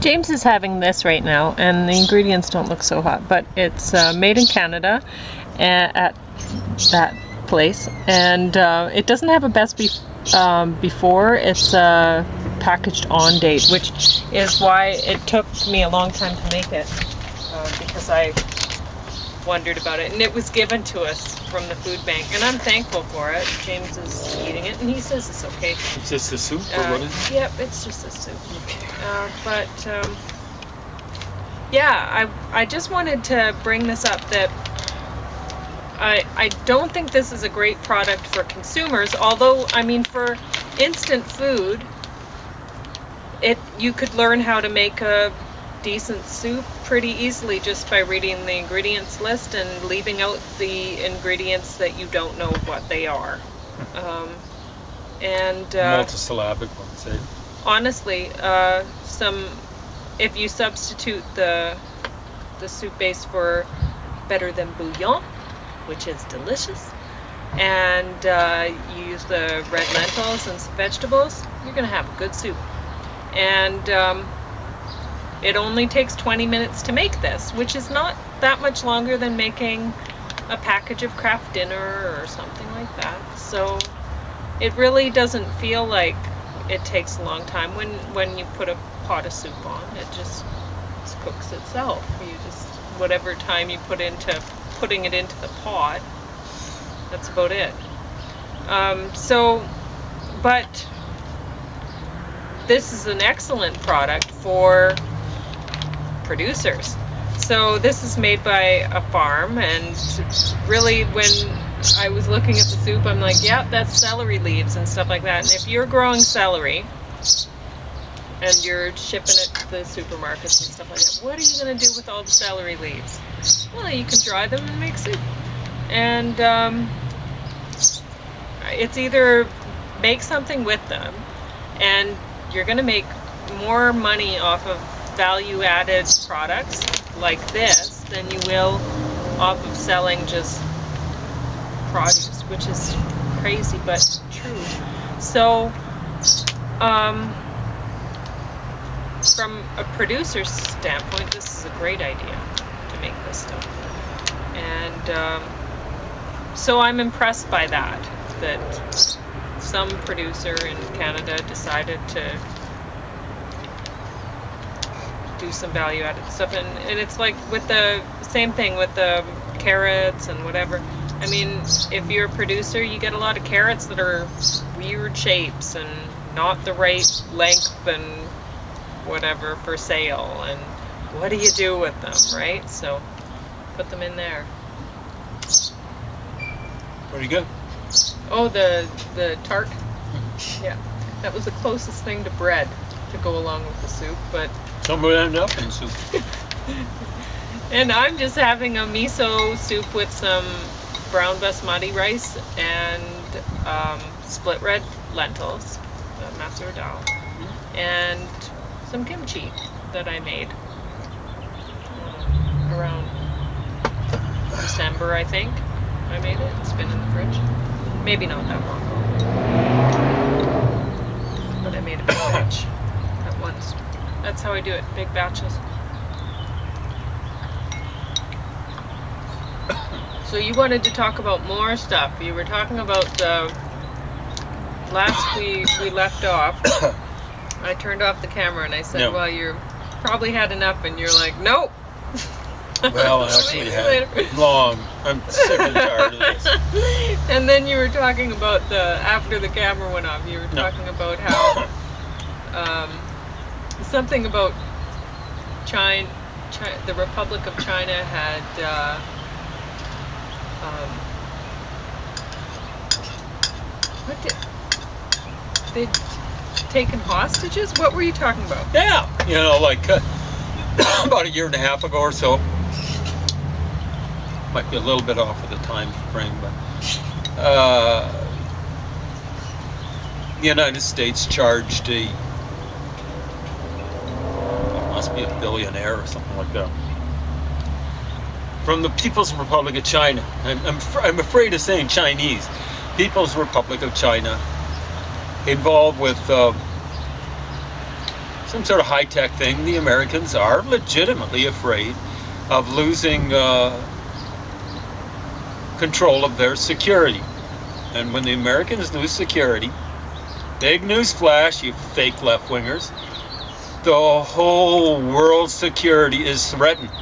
James is having this right now, and the ingredients don't look so hot, but it's made in Canada at that place, and it doesn't have a best before. It's packaged on date, which is why it took me a long time to make it, because I wondered about it, and it was given to us from the food bank, and I'm thankful for it. James is eating it, and he says it's okay. It's just a soup, or what is it? Yep, it's just a soup. But yeah, I just wanted to bring this up, that I don't think this is a great product for consumers, although, I mean, for instant food, you could learn how to make a decent soup pretty easily just by reading the ingredients list and leaving out the ingredients that you don't know what they are. Multisyllabic ones, eh? Honestly, if you substitute the soup base for Better Than Bouillon, which is delicious, and you use the red lentils and some vegetables, you're gonna have a good soup. And it only takes 20 minutes to make this, which is not that much longer than making a package of Kraft Dinner or something like that. So it really doesn't feel like it takes a long time when you put a pot of soup on. It just cooks itself. You just, whatever time you put into putting it into the pot, that's about it. But this is an excellent product for producers. So this is made by a farm, and really, when I was looking at the soup, I'm like, yeah, that's celery leaves and stuff like that. And if you're growing celery and you're shipping it to the supermarkets and stuff like that, what are you going to do with all the celery leaves? Well, you can dry them and make soup. And it's either make something with them, and you're going to make more money off of value-added products like this than you will off of selling just produce, which is crazy but true. So from a producer's standpoint, this is a great idea to make this stuff. And so I'm impressed by that some producer in Canada decided to do some value-added stuff, and it's like with the same thing with the carrots and whatever. I mean, if you're a producer, you get a lot of carrots that are weird shapes and not the right length and whatever for sale, and what do you do with them, right? So put them in there. Pretty good. Oh, the tart? Yeah, that was the closest thing to bread to go along with the soup, but some would end up in soup. And I'm just having a miso soup with some brown basmati rice and split red lentils, masoor dal, and some kimchi that I made around December, I think. I made it. It's been in the fridge. Maybe not that long ago, but I made a big batch at once. That's how I do it, big batches. So you wanted to talk about more stuff. You were talking about last we left off. I turned off the camera and I said, no. Well, you probably had enough, and you're like, nope. Well, I actually had long. I'm sick and tired of this. And then you were talking about after the camera went off, you were talking about how something about China, the Republic of China had they'd taken hostages? What were you talking about? Yeah, like about a year and a half ago or so. Might be a little bit off of the time frame, but the United States charged must be a billionaire or something like that, from the People's Republic of China. I'm afraid of saying Chinese. People's Republic of China, involved with some sort of high-tech thing. The Americans are legitimately afraid of losing control of their security. And when the Americans lose security, big news flash, you fake left-wingers, the whole world's security is threatened.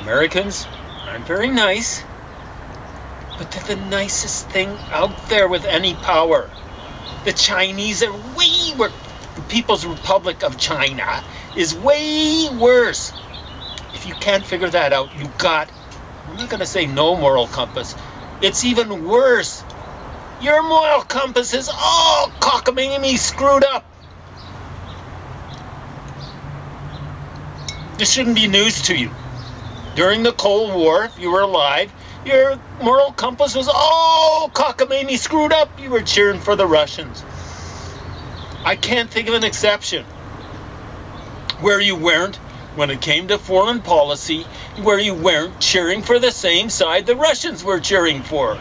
Americans aren't very nice, but they're the nicest thing out there with any power. The Chinese are way worse. The People's Republic of China is way worse. If you can't figure that out, you got, I'm not going to say no moral compass. It's even worse. Your moral compass is all cockamamie screwed up. This shouldn't be news to you. During the Cold War, if you were alive, your moral compass was all cockamamie screwed up. You were cheering for the Russians. I can't think of an exception where you weren't, when it came to foreign policy, where you weren't cheering for the same side the Russians were cheering for.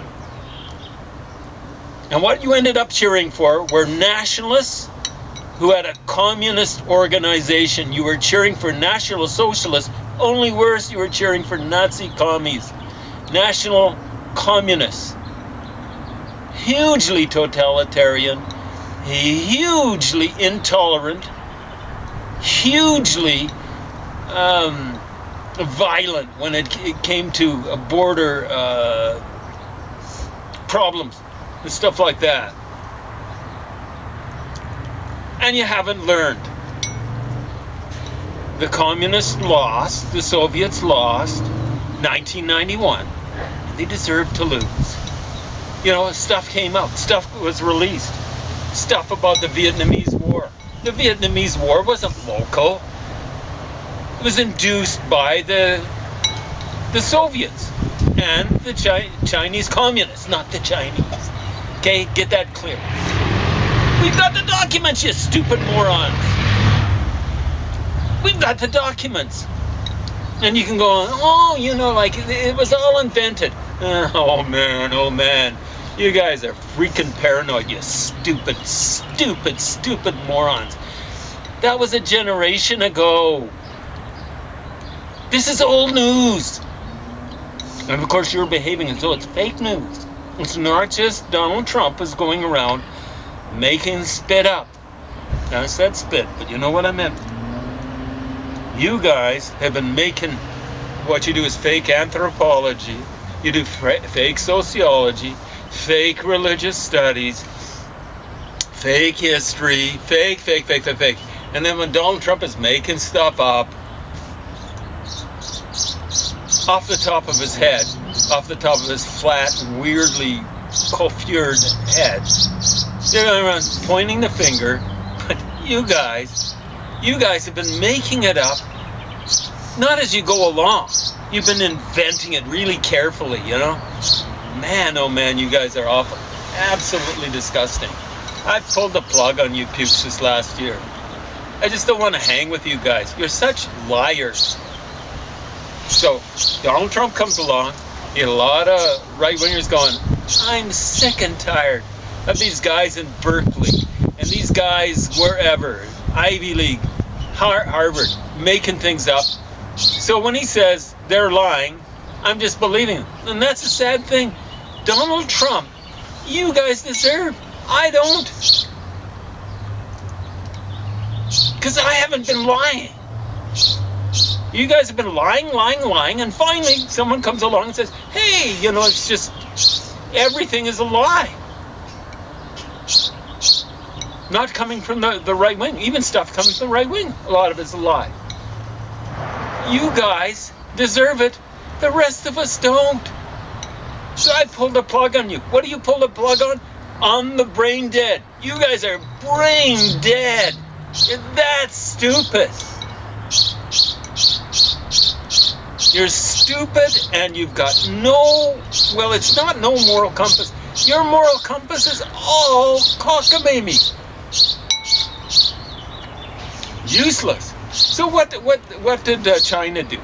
And what you ended up cheering for were nationalists who had a communist organization. You were cheering for National Socialists. Only worse, you were cheering for Nazi commies. National Communists. Hugely totalitarian, hugely intolerant, hugely violent when it came to border problems and stuff like that. And you haven't learned. The communists lost, the Soviets lost, 1991. They deserved to lose. You know, stuff came out, stuff was released, stuff about the Vietnamese War. The Vietnamese War wasn't local. It was induced by the Soviets and the Chinese communists, not the Chinese. Okay, get that clear. We've got the documents, you stupid morons. We've got the documents. And you can go on, oh, you know, like it was all invented. Oh man. You guys are freaking paranoid, you stupid morons. That was a generation ago. This is old news. And of course you're behaving as though it's fake news. It's not just Donald Trump is going around making spit up. Now, I said spit, but you know what I meant. You guys have been making, what you do is fake anthropology, you do fake sociology, fake religious studies, fake history, fake. And then when Donald Trump is making stuff up, off the top of his head, off the top of his flat, weirdly coiffured head, they're going around pointing the finger, but you guys have been making it up, not as you go along. You've been inventing it really carefully, you know? Man, oh man, you guys are awful. Absolutely disgusting. I pulled the plug on you pukes this last year. I just don't want to hang with you guys. You're such liars. So, Donald Trump comes along, you get a lot of right-wingers going, I'm sick and tired of these guys in Berkeley and these guys wherever, Ivy League, Harvard, making things up. So when he says they're lying, I'm just believing him. And that's the sad thing. Donald Trump, you guys deserve. I don't. Because I haven't been lying. You guys have been lying, and finally someone comes along and says, hey, you know, it's just, everything is a lie. Not coming from the right wing. Even stuff coming from the right wing, a lot of it's a lie. You guys deserve it. The rest of us don't. So I pulled the plug on you. What do you pull the plug on? On the brain dead. You guys are brain dead. That's stupid. You're stupid and you've got no, well, it's not no moral compass. Your moral compass is all cockamamie. Useless. So what did China do?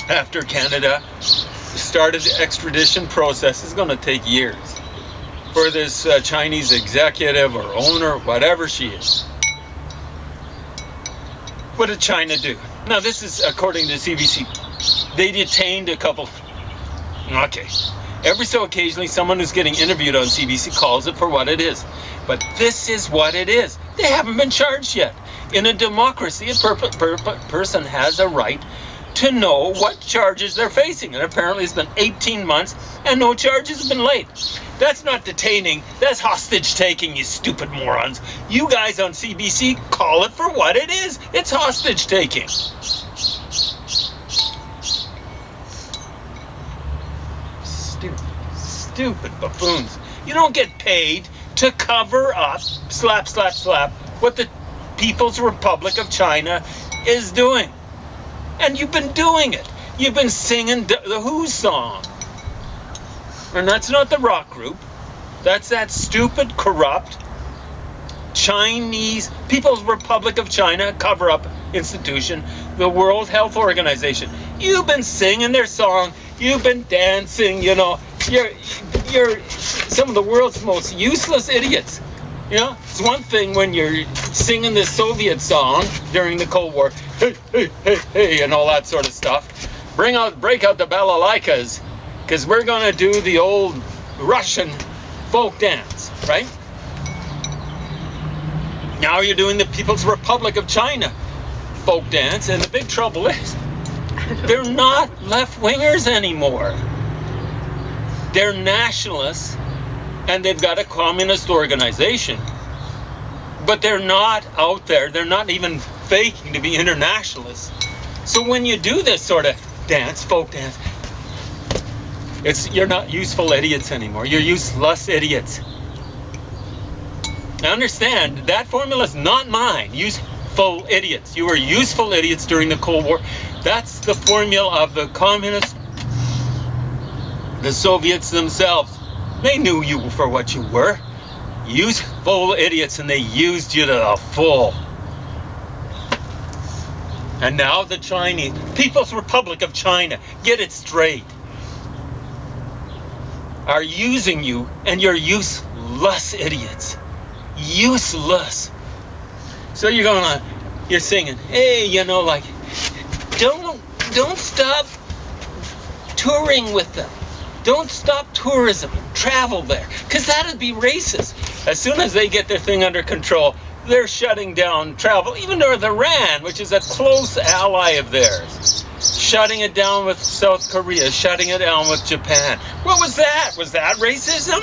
After Canada started the extradition process, it's going to take years for this Chinese executive or owner, whatever she is. What did China do? Now, this is according to CBC. They detained a couple. Okay. Every so occasionally, someone who's getting interviewed on CBC calls it for what it is. But this is what it is. They haven't been charged yet. In a democracy, a person has a right to know what charges they're facing. And apparently it's been 18 months and no charges have been laid. That's not detaining. That's hostage taking, you stupid morons. You guys on CBC call it for what it is. It's hostage taking. Stupid buffoons. You don't get paid to cover up, slap, what the People's Republic of China is doing. And you've been doing it. You've been singing the Who song. And that's not the rock group. That's that stupid, corrupt Chinese People's Republic of China cover-up institution, the World Health Organization. You've been singing their song. You've been dancing, you know. You're some of the world's most useless idiots. You know, it's one thing when you're singing the Soviet song during the Cold War, hey, hey, hey, hey, and all that sort of stuff. Break out the balalaikas, because we're going to do the old Russian folk dance, right? Now you're doing the People's Republic of China folk dance, and the big trouble is they're not left-wingers anymore. They're nationalists, and they've got a communist organization. But they're not out there. They're not even faking to be internationalists. So when you do this sort of dance, folk dance, you're not useful idiots anymore. You're useless idiots. Now understand, that formula is not mine. Useful idiots. You were useful idiots during the Cold War. That's the formula of the communists, the Soviets themselves. They knew you for what you were. Useful idiots, and they used you to the full. And now the Chinese, People's Republic of China, get it straight, are using you, and you're useless idiots. Useless. So you're singing, hey, you know, like, don't stop touring with them. Don't stop tourism. Travel there. Because that'd be racist. As soon as they get their thing under control, they're shutting down travel. Even North Iran, which is a close ally of theirs. Shutting it down with South Korea. Shutting it down with Japan. What was that? Was that racism?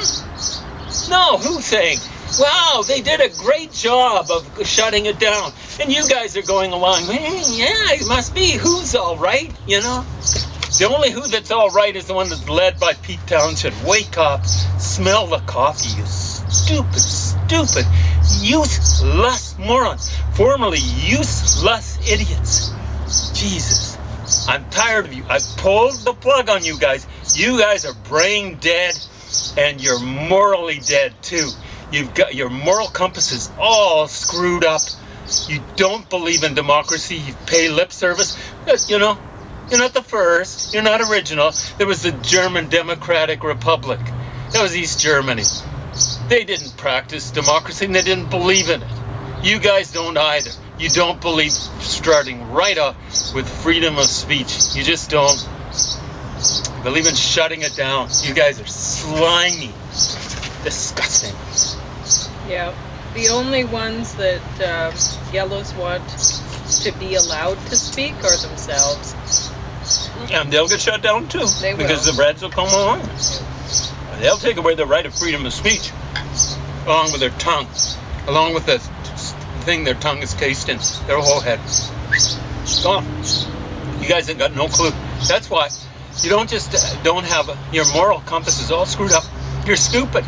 No. Who's saying, wow, they did a great job of shutting it down. And you guys are going along, hey, yeah, it must be. Who's all right, you know? The only who that's all right is the one that's led by Pete Townshend. Wake up, smell the coffee, you stupid, useless morons. Formerly useless idiots. Jesus, I'm tired of you. I pulled the plug on you guys. You guys are brain dead, and you're morally dead too. You've got your moral compass is all screwed up. You don't believe in democracy. You pay lip service. You know, you're not the first. You're not original. There was the German Democratic Republic. That was East Germany. They didn't practice democracy, and they didn't believe in it. You guys don't either. You don't believe, starting right off, with freedom of speech. You just don't believe in shutting it down. You guys are slimy. Disgusting. Yeah. The only ones that Yellows want to be allowed to speak are themselves. And they'll get shut down too. They will. Because the Reds will come along. They'll take away the right of freedom of speech, along with their tongue, along with the thing their tongue is cased in, their whole head. Gone. You guys have got no clue. That's why you don't have your moral compass is all screwed up. You're stupid.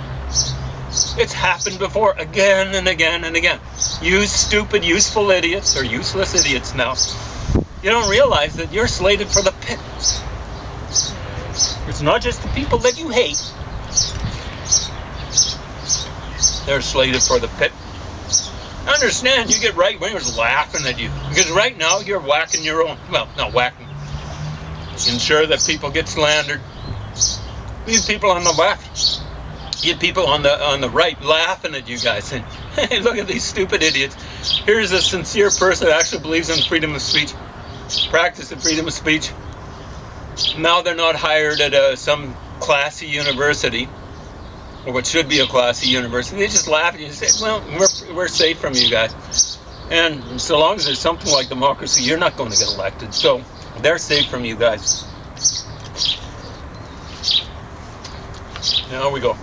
It's happened before, again and again and again. You stupid, useful idiots, or useless idiots now. You don't realize that you're slated for the pit. It's not just the people that you hate. They're slated for the pit. Understand, you get right-wingers laughing at you. Because right now, you're whacking your own. Well, not whacking. Ensure that people get slandered. These people on the left. You get people on the right laughing at you guys saying, hey, look at these stupid idiots. Here's a sincere person that actually believes in freedom of speech, practice of freedom of speech. Now they're not hired at some classy university, or what should be a classy university. They just laugh at you and say, well, we're safe from you guys. And so long as there's something like democracy, you're not going to get elected. So they're safe from you guys. Now we go.